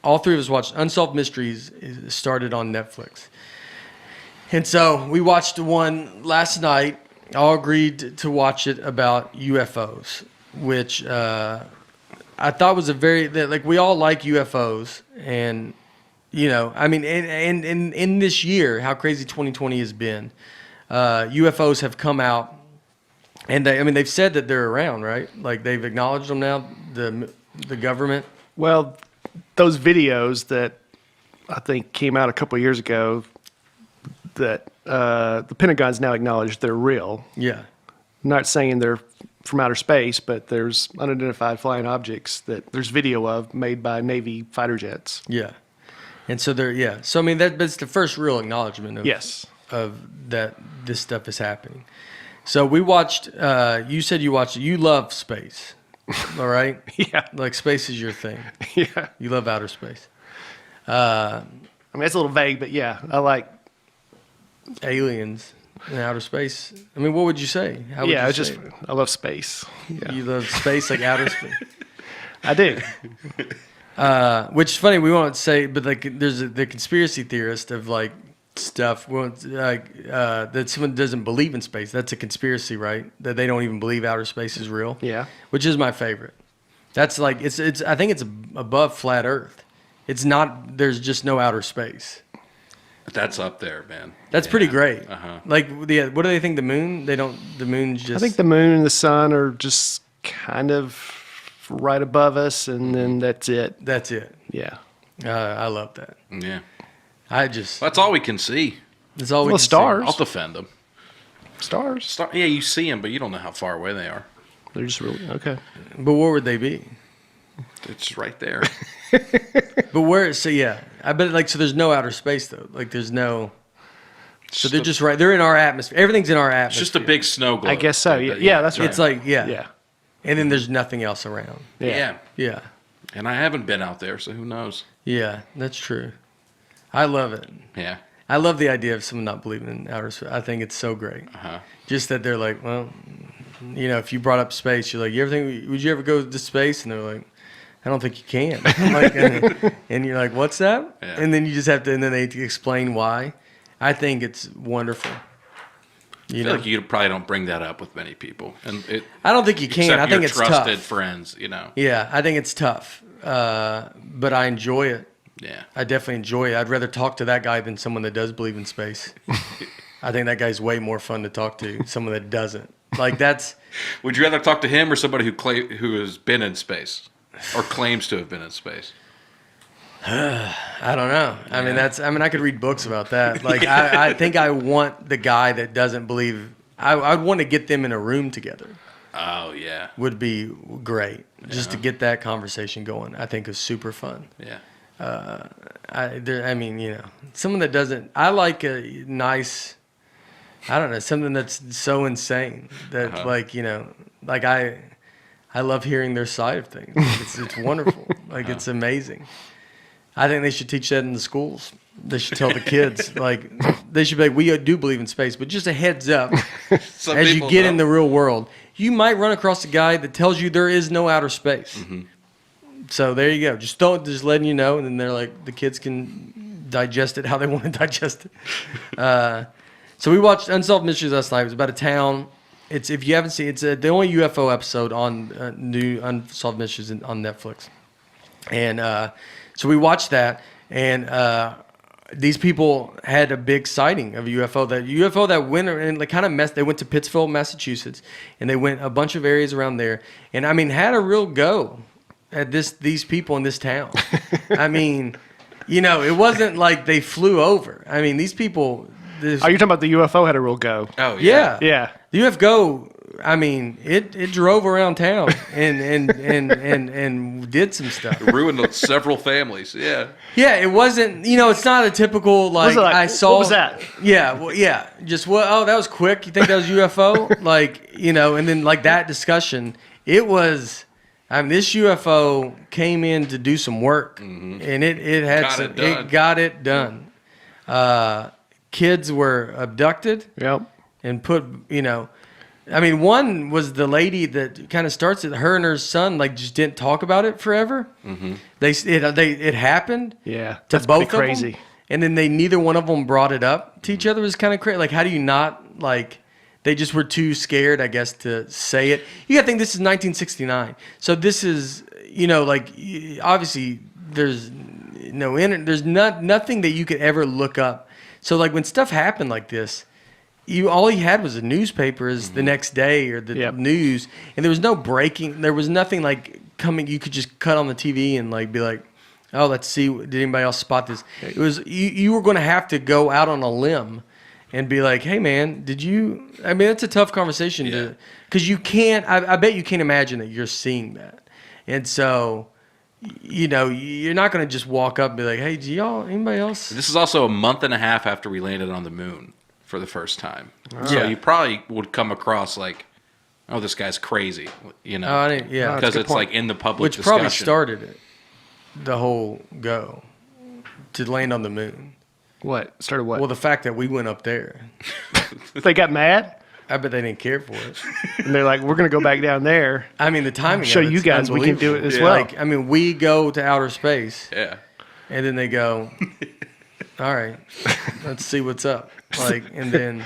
all three of us watched Unsolved Mysteries. It started on Netflix. And so we watched one last night. All agreed to watch it about UFOs, which I thought was a very, like, we all like UFOs. And, you know, I mean, and in this year, how crazy 2020 has been, UFOs have come out. And they've said that they're around, right? Like, they've acknowledged them now, the government. Well, those videos that I think came out a couple of years ago that the Pentagon's now acknowledged they're real. Yeah. I'm not saying they're from outer space, but there's unidentified flying objects that there's video of made by Navy fighter jets. Yeah. And so So, I mean, that's the first real acknowledgement of that this stuff is happening. So we watched, you said you watched it. You love space, all right? Yeah. Like, space is your thing. Yeah. You love outer space. I mean, it's a little vague, but yeah, I like aliens in outer space. I mean, what would you say? How would you say it? I love space. Yeah. You love space, like outer space? I do. Which is funny, we won't say, but like, there's the conspiracy theorist of like stuff, that someone doesn't believe in space. That's a conspiracy, right? That they don't even believe outer space is real. Yeah. Which is my favorite. That's like, it's. I think it's above flat Earth. It's not, there's just no outer space. That's up there, man. That's pretty great. Uh-huh. Like, what do they think? The moon? The moon's just. I think the moon and the sun are just kind of right above us, and then that's it. That's it. Yeah. I love that. Yeah. That's all we can see. That's all we can stars. I'll defend them. Stars. Yeah, you see them, but you don't know how far away they are. They're just really okay. See. But where would they be? It's right there. But where? So yeah, I bet. Like, so there's no outer space though. Like, there's no. So they're just right. They're in our atmosphere. Everything's in our atmosphere. It's just a big snow globe. I guess so. Yeah, that's right. It's like Yeah. And then there's nothing else around. Yeah. Yeah. And I haven't been out there, so who knows? Yeah, that's true. I love it. Yeah. I love the idea of someone not believing in outer space. I think it's so great. Uh-huh. Just that they're like, well, you know, if you brought up space, you're like, would you ever go to space? And they're like, I don't think you can. Like, and you're like, what's that? Yeah. And then you just have to, and then they explain why. I think it's wonderful. I feel like you probably don't bring that up with many people. I don't think you can. I think it's tough. Trusted friends, you know. Yeah, I think it's tough. But I enjoy it. Yeah. I definitely enjoy it. I'd rather talk to that guy than someone that does believe in space. I think that guy's way more fun to talk to, someone that doesn't. Like, that's... Would you rather talk to him or somebody who has been in space or claims to have been in space? I don't know. I mean, I could read books about that. Like, I think I want the guy that doesn't believe... I'd want to get them in a room together. Oh, yeah. Would be great. Just to get that conversation going, I think is super fun. Yeah. I mean, you know, someone that doesn't... I like a nice... I don't know, something that's so insane that, like, you know, like I love hearing their side of things. It's wonderful. Like, it's amazing. I think they should teach that in the schools. They should tell the kids, like, they should be like, we do believe in space, but just a heads up, as you get in the real world, you might run across a guy that tells you there is no outer space. Mm-hmm. So there you go. Just letting you know, and then they're like, the kids can digest it how they want to digest it. So we watched Unsolved Mysteries last night. It was about a town. It's, if you haven't seen, it's the only UFO episode on new Unsolved Mysteries on Netflix. And so we watched that, and these people had a big sighting of a UFO. That UFO that went and like kind of messed. They went to Pittsfield, Massachusetts, and they went a bunch of areas around there. And I mean, had a real go at these people in this town. I mean, you know, it wasn't like they flew over. I mean, these people. Are you talking about the UFO had a real go? Oh, yeah. Yeah. The UFO, I mean, it drove around town and did some stuff. It ruined several families. Yeah. Yeah, it wasn't, you know, it's not a typical, like, I saw. What was that? Yeah, well, yeah. Just, well, oh, that was quick. You think that was UFO? Like, you know, and then, like, that discussion, it was, I mean, this UFO came in to do some work, and it got it done. Kids were abducted and put, you know, I mean, one was the lady that kind of starts it. Her and her son like just didn't talk about it forever. Mm-hmm. It happened. Yeah, to that's both pretty crazy. of them, and then neither one of them brought it up to each other. It was kind of crazy. Like, how do you not like? They just were too scared, I guess, to say it. You got to think this is 1969, so this is like obviously there's there's nothing that you could ever look up. So like when stuff happened like this. All you had was a newspaper the next day or the news, and there was no breaking. There was nothing like coming. You could just cut on the TV and like be like, "Oh, let's see. Did anybody else spot this?" It was you were going to have to go out on a limb and be like, "Hey, man, did you?" I mean, it's a tough conversation because you can't. I bet you can't imagine that you're seeing that, and so. You're not going to just walk up and be like, "Hey, anybody else?" This is also a month and a half after we landed on the moon for the first time. Oh. So you probably would come across like, oh, this guy's crazy, because it's like in the public Which discussion. probably started it, the whole go to land on the moon. What? Started what? Well, the fact that we went up there. They got mad? I bet they didn't care for it. And they're like, we're going to go back down there. I mean, the timing Show of it's you guys we can do it as well. Like, I mean, we go to outer space. Yeah. And then they go, all right, let's see what's up. Like, and then.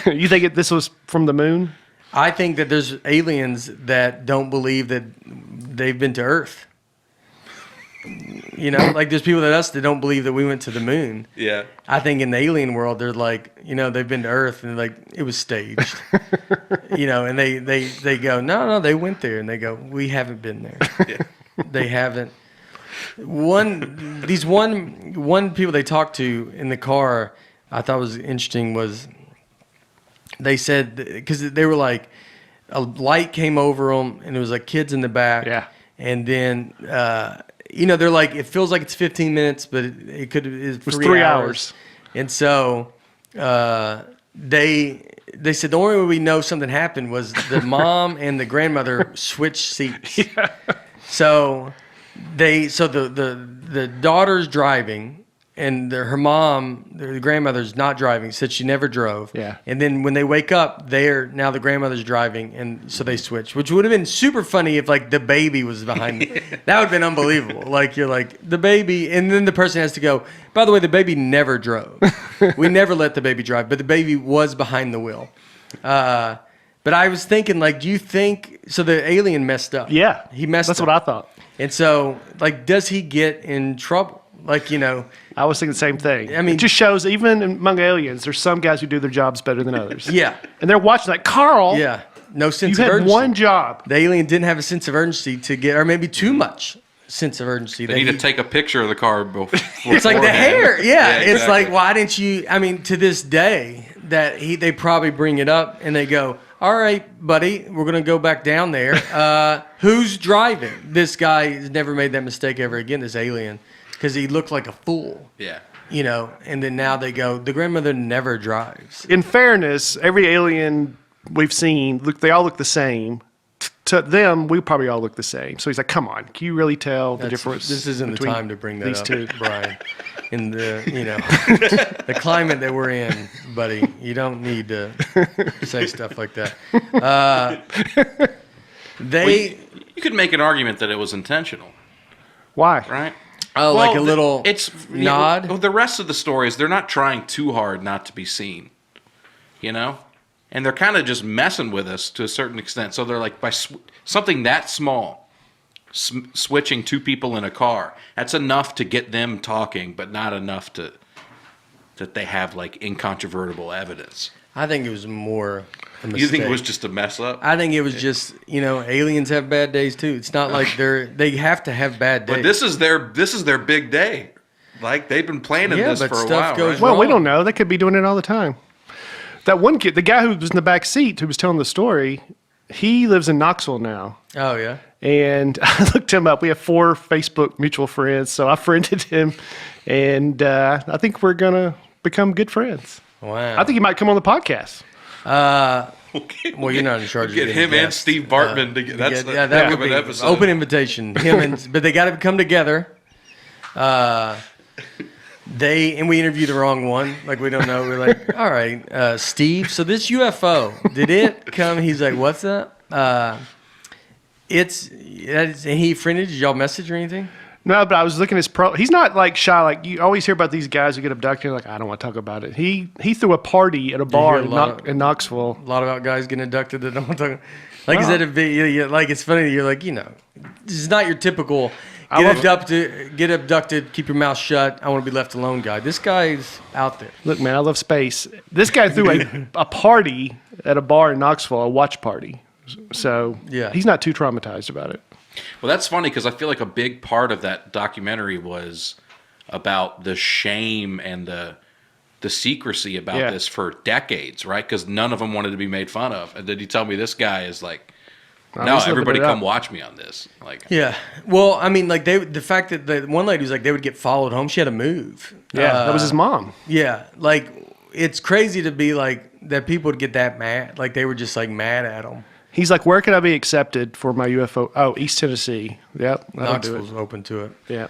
You think this was from the moon? I think that there's aliens that don't believe that they've been to Earth. Like there's people that don't believe that we went to the moon. Yeah. I think in the alien world, they're like, they've been to Earth and like it was staged. And they go, no, they went there, and they go, we haven't been there. Yeah. They haven't. One people they talked to in the car, I thought was interesting was they said because they were like a light came over them and it was like kids in the back. Yeah. And then. They're like, it feels like it's 15 minutes, but it was 3 hours. And so they said the only way we know something happened was the mom and the grandmother switched seats. Yeah. So the daughter's driving, and her mom, the grandmother's not driving, said she never drove. Yeah. And then when they wake up, now the grandmother's driving, and so they switch, which would have been super funny if like the baby was behind me. That would have been unbelievable. Like you're like the baby, and then the person has to go, by the way, the baby never drove. We never let the baby drive, but the baby was behind the wheel. But I was thinking, like, do you think, so the alien messed up? Yeah. He messed up. That's what I thought. And so, like, does he get in trouble? Like, I was thinking the same thing. I mean, it just shows even among aliens, there's some guys who do their jobs better than others. Yeah. And they're watching like, Carl. Yeah. No sense you of had urgency. one job. The alien didn't have a sense of urgency to get, or maybe too much sense of urgency. They need to take a picture of the car before. It's like the hair. Yeah. Exactly. It's like, why didn't you, I mean, to this day, they probably bring it up and they go, all right, buddy, we're going to go back down there. Who's driving? This guy has never made that mistake ever again, this alien, because he looked like a fool. Yeah. And then now they go, the grandmother never drives. In fairness, every alien we've seen, they all look the same. To them, we probably all look the same. So he's like, come on, can you really tell the difference? This isn't the time to bring that these up, two? Brian. In the, the climate that we're in, buddy, you don't need to say stuff like that. You could make an argument that it was intentional. Why? Right? Oh, like a little nod? The rest of the story is they're not trying too hard not to be seen. And they're kind of just messing with us to a certain extent. So they're like, by something that small, switching two people in a car, that's enough to get them talking, but not enough that they have like incontrovertible evidence. I think it was more a mistake. You think it was just a mess up? I think it was just, aliens have bad days too. It's not like they have to have bad days. But this is their big day. Like they've been planning this for a while. Goes right? Well, we wrong. don't know. They could be doing it all the time. That one kid, the guy who was in the back seat who was telling the story, he lives in Knoxville now. Oh, yeah? And I looked him up. We have 4 Facebook mutual friends, so I friended him, and I think we're going to become good friends. Wow. I think he might come on the podcast. Well, you're not in charge of get getting him and guests. Steve Bartman together. That's that would an be episode. open invitation. But they got to come together. and we interviewed the wrong one. Like, we don't know. We're like, all right, Steve. So this UFO, did it come? He's like, what's that? And he friended. Did y'all message or anything? No, but I was looking at his He's not like shy. Like you always hear about these guys who get abducted. Like I don't want to talk about it. He threw a party at a bar in Knoxville. A lot about guys getting abducted that don't want to talk. Like, is that a big? Like, it's funny. You're like, this is not your typical get abducted, keep your mouth shut. I want to be left alone, guy. This guy's out there. Look, man, I love space. This guy threw a party at a bar in Knoxville, a watch party. So he's not too traumatized about it. Well, that's funny because I feel like a big part of that documentary was about the shame and the secrecy about this for decades, right? Because none of them wanted to be made fun of. And then you tell me this guy is like, no, everybody come watch me on this. Like, yeah. Well, I mean, like the fact that the one lady was like they would get followed home. She had to move. Yeah, that was his mom. Yeah, like it's crazy to be like that. People would get that mad. Like they were just like mad at him. He's like, where can I be accepted for my UFO? Oh, East Tennessee. Yep, Knoxville's open to it. Yeah.